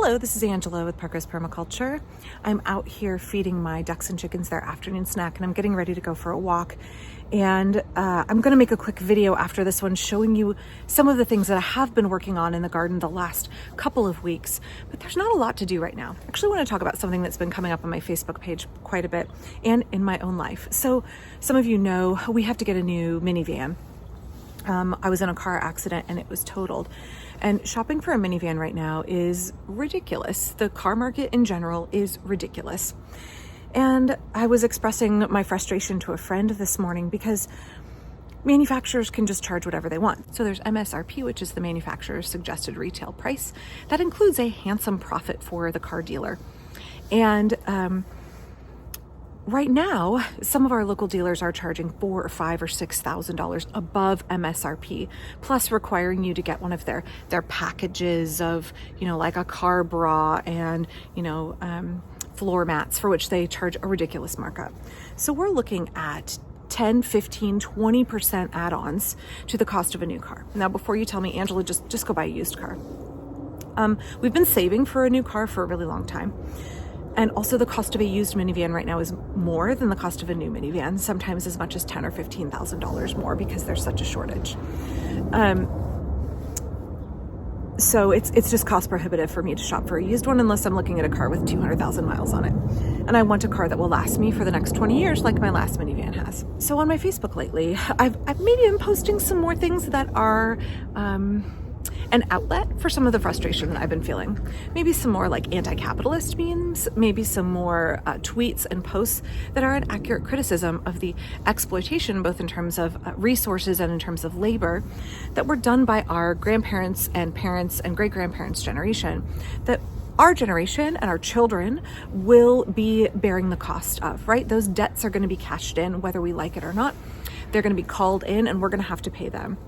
Hello, this is Angela with Parker's Permaculture. I'm out here feeding my ducks and chickens their afternoon snack, and I'm getting ready to go for a walk. And I'm going to make a quick video after this one showing you some of the things that I have been working on in the garden the last couple of weeks. But there's not a lot to do right now. I actually want to talk about something that's been coming up on my Facebook page quite a bit and in my own life. So some of you know we have to get a new minivan. I was in a car accident and it was totaled. And shopping for a minivan right now is ridiculous. The car market in general is ridiculous. And I was expressing my frustration to a friend this morning because manufacturers can just charge whatever they want. So there's MSRP, which is the manufacturer's suggested retail price. That includes a handsome profit for the car dealer. And right now, some of our local dealers are charging $4,000 or $5,000 or $6,000 above MSRP, plus requiring you to get one of their packages of, like a car bra and, floor mats, for which they charge a ridiculous markup. So we're looking at 10, 15, 20% add-ons to the cost of a new car. Now, before you tell me, Angela, just go buy a used car. We've been saving for a new car for a really long time. And also the cost of a used minivan right now is more than the cost of a new minivan, sometimes as much as $10,000 or $15,000 more because there's such a shortage. So it's just cost prohibitive for me to shop for a used one unless I'm looking at a car with 200,000 miles on it. And I want a car that will last me for the next 20 years like my last minivan has. So on my Facebook lately, I've maybe been posting some more things that are an outlet for some of the frustration that I've been feeling. Maybe some more like anti-capitalist memes, maybe some more tweets and posts that are an accurate criticism of the exploitation, both in terms of resources and in terms of labor, that were done by our grandparents and parents and great-grandparents' generation, that our generation and our children will be bearing the cost of, right? Those debts are going to be cashed in, whether we like it or not. They're going to be called in and we're going to have to pay them.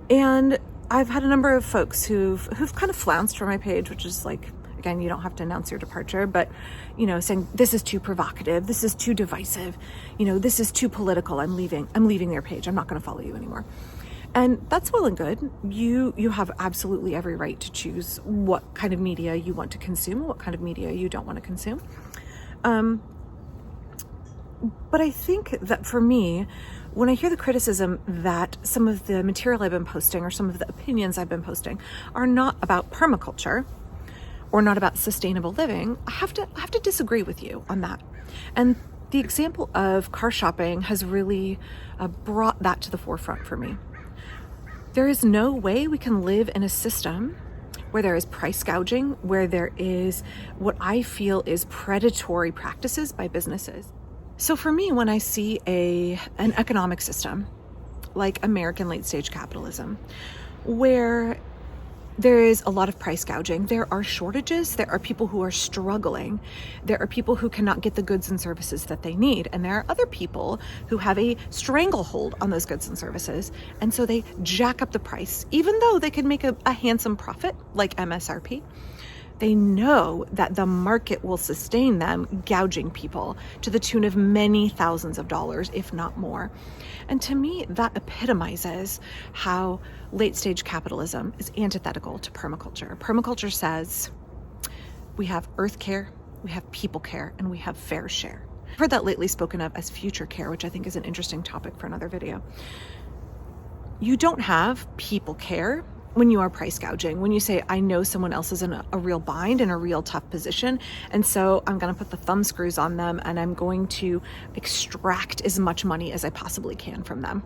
And I've had a number of folks who've kind of flounced from my page, which is like, again, you don't have to announce your departure, but, saying this is too provocative, this is too divisive, this is too political, I'm leaving their page, I'm not going to follow you anymore. And that's well and good. You have absolutely every right to choose what kind of media you want to consume, what kind of media you don't want to consume. But I think that for me, when I hear the criticism that some of the material I've been posting or some of the opinions I've been posting are not about permaculture or not about sustainable living, I have to disagree with you on that. And the example of car shopping has really brought that to the forefront for me. There is no way we can live in a system where there is price gouging, where there is what I feel is predatory practices by businesses. So for me, when I see an economic system like American late-stage capitalism, where there is a lot of price gouging, there are shortages, there are people who are struggling, there are people who cannot get the goods and services that they need, and there are other people who have a stranglehold on those goods and services, and so they jack up the price, even though they can make a handsome profit like MSRP. They know that the market will sustain them gouging people to the tune of many thousands of dollars, if not more. And to me, that epitomizes how late-stage capitalism is antithetical to permaculture. Permaculture says we have earth care, we have people care, and we have fair share. I've heard that lately spoken of as future care, which I think is an interesting topic for another video. You don't have people care when you are price gouging, when you say, I know someone else is in a real bind, in a real tough position, and so I'm going to put the thumb screws on them and I'm going to extract as much money as I possibly can from them.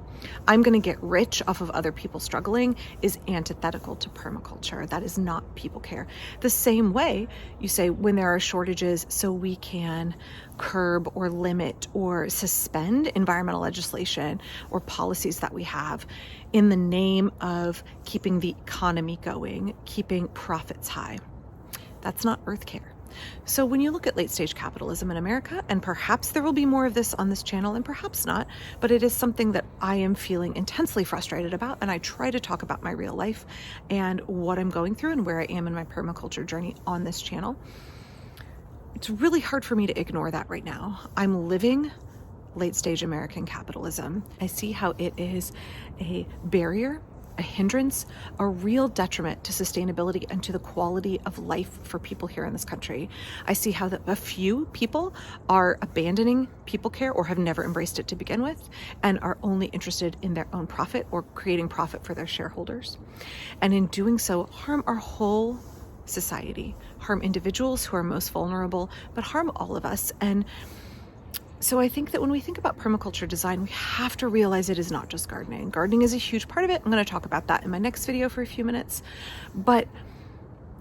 I'm going to get rich off of other people struggling is antithetical to permaculture. That is not people care. The same way you say when there are shortages so we can curb or limit or suspend environmental legislation or policies that we have in the name of keeping the economy going, keeping profits high. That's not earth care. So when you look at late-stage capitalism in America, and perhaps there will be more of this on this channel and perhaps not, but it is something that I am feeling intensely frustrated about, and I try to talk about my real life and what I'm going through and where I am in my permaculture journey on this channel. It's really hard for me to ignore that right now. I'm living late-stage American capitalism. I see how it is a barrier a hindrance, a real detriment to sustainability and to the quality of life for people here in this country. I see how a few people are abandoning people care or have never embraced it to begin with and are only interested in their own profit or creating profit for their shareholders. And in doing so, harm our whole society, harm individuals who are most vulnerable, but harm all of us. And so I think that when we think about permaculture design, we have to realize it is not just gardening. Gardening is a huge part of it. I'm going to talk about that in my next video for a few minutes. But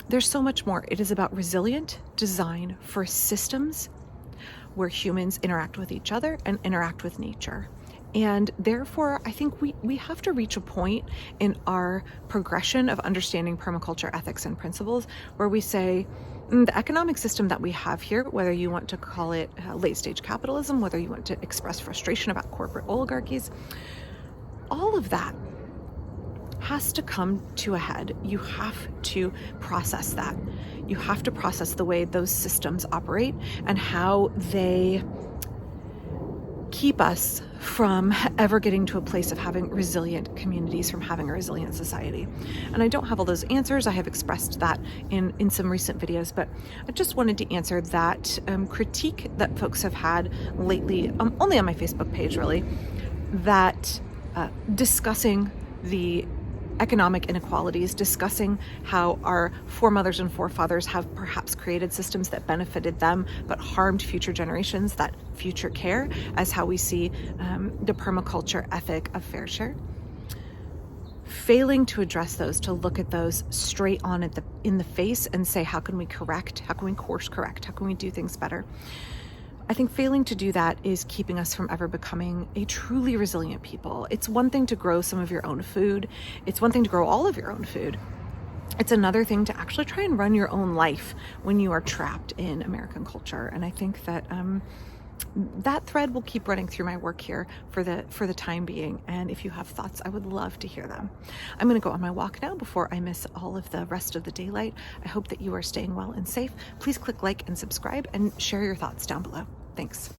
there's so much more. It is about resilient design for systems where humans interact with each other and interact with nature. And therefore, I think we have to reach a point in our progression of understanding permaculture ethics and principles where we say, the economic system that we have here, whether you want to call it late-stage capitalism, whether you want to express frustration about corporate oligarchies, all of that has to come to a head. You have to process that. You have to process the way those systems operate and how they keep us from ever getting to a place of having resilient communities, from having a resilient society. And I don't have all those answers. I have expressed that in some recent videos, but I just wanted to answer that critique that folks have had lately, only on my Facebook page really, that discussing the economic inequalities, discussing how our foremothers and forefathers have perhaps created systems that benefited them but harmed future generations, that future care, as how we see the permaculture ethic of fair share. Failing to address those, to look at those straight on in the face and say, how can we correct? How can we course correct? How can we do things better? I think failing to do that is keeping us from ever becoming a truly resilient people. It's one thing to grow some of your own food. It's one thing to grow all of your own food. It's another thing to actually try and run your own life when you are trapped in American culture. And I think that that thread will keep running through my work here for the time being. And if you have thoughts, I would love to hear them. I'm going to go on my walk now before I miss all of the rest of the daylight. I hope that you are staying well and safe. Please click like and subscribe and share your thoughts down below. Thanks.